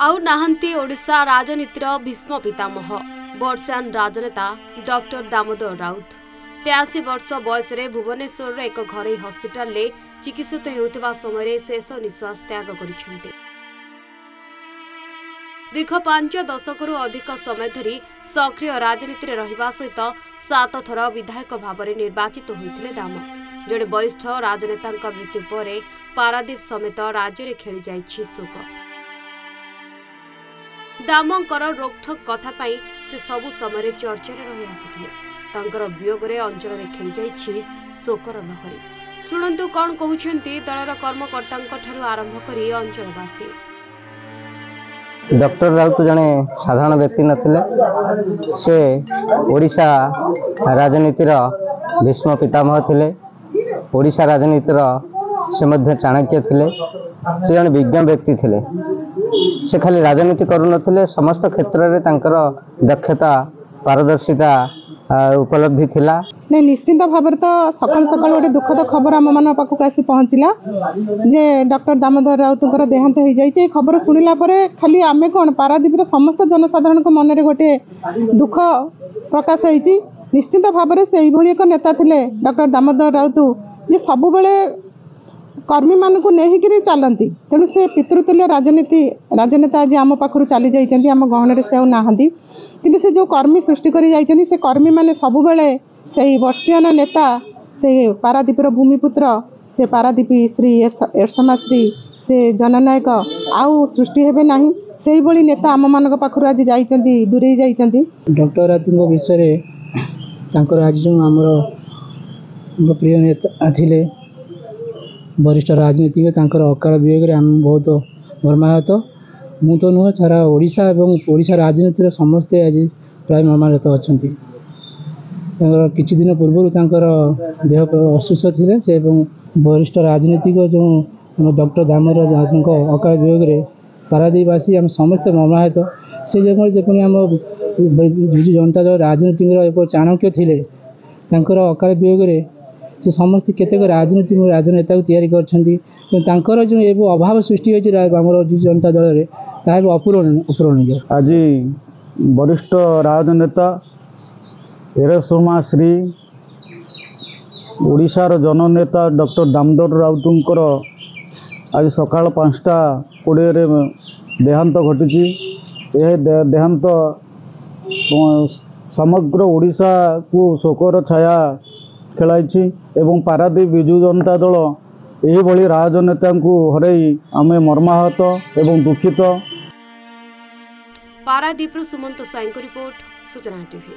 आउ नाहंती ओडिशा राजनीतिर भीष्म पितामह वर्षान राजनेता डॉक्टर दामोदर राउत 83 वर्ष बयस भुवनेश्वर एक घरोई हस्पिटाल चिकित्सित होता समय शेष निश्वास त्याग कर दीर्घ 5 दशक अधिक समय धरी सक्रिय राजनीति रहिबा सहित 7 थर विधायक भाव में निर्वाचित होते दाम जड़े वरिष्ठ राजनेता मृत्यु पर पारादीप समेत राज्य में खेली जाइछि शोक। दामंकर रोकठोक कथा पाई से सबु समय चर्चा रही आसुथिले तांकर वियोग रे अंचल में खेली जाइछि शोकर लहरी। शुणंतु कौन कहउछंती दलर कर्मकर्ता ठारू आरंभ करी अंचलवासी। डॉक्टर राउत जने साधारण व्यक्ति नथिले, से ओडिशा राजनीतिर भीष्म पितामह थिले। ओडिशा राजनीतिर से मध्य चाणक्य थिले। से जने विज्ञ व्यक्ति थिले। से खाली राजनीति करू नथिले, समस्त क्षेत्र में तांकर दक्षता पारदर्शिता उपलब्धि थिला। नहीं निश्चिंत भाव तो सकाल सकाल गोटे दुखद खबर आम मान पाखक आसी पहुँचला जे डॉक्टर दामोदर राउतर देहांत हो जाए। खबर शुणिला खाली आमे कौन पारादीप समस्त जनसाधारण मन में गोटे दुख प्रकाश होती। निश्चिंत भाव में से एक नेता थिले डॉक्टर दामोदर राउत जे सब बेले कर्मी मानक नहीं चलती। तेणु से पितृतुल्य राजनेता आज आम पाखु चली जाइए आम गहन से नाहंती, किंतु से जो कर्मी सृष्टि कर जाइए से कर्मी माने सब बेले से वर्षीयन नेता से पारादीपर भूमिपुत्र से पारादीप श्री एरसमाश्री से जननायक आउ सृष्टि हेबे नाही से भली नेता आम मान पाखु आज जाइए दूरे जाइए। डॉक्टर राउत विषय आज जो आमर प्रिय नेता थिले वरिष्ठ राजनीतिक अकाल वियोग आम बहुत मर्माहत। मु तो नुह सारा ओडिशा एवं ओडिशा राजनीतिर समस्ते आज प्राय मर्माहत अच्छा। किछि दिन पूर्व देह असुस्थ थिले से वरिष्ठ राजनीतिक जो डॉक्टर दामोदर राउत अकाल वियोग पारादीपवासी आम समस्ते मर्माहत। से जपनी आम विजु जनता दल राजनीतिक चाणक्य थिले अकाल वियोग से समस्त केतेक राजनेता को तैयारी कर जो ये अभाव सृष्टि होती विजु जनता दल में ताकि अपूरणीय। आज वरिष्ठ राजनेता एरसमाश्री ओडिशार जननेता डॉक्टर दामोदर राउतंकर आज सकाल 5:20 देहांत घटी। यह देहांत समग्र ओडिशा को शोकर छाया खेलाई एवं पारादीप विजु जनता दल यही राजनेता को हरई आमे मर्माहत एवं दुखित। पारादीप सुमंत स्वाईं रिपोर्ट सूचना टीवी।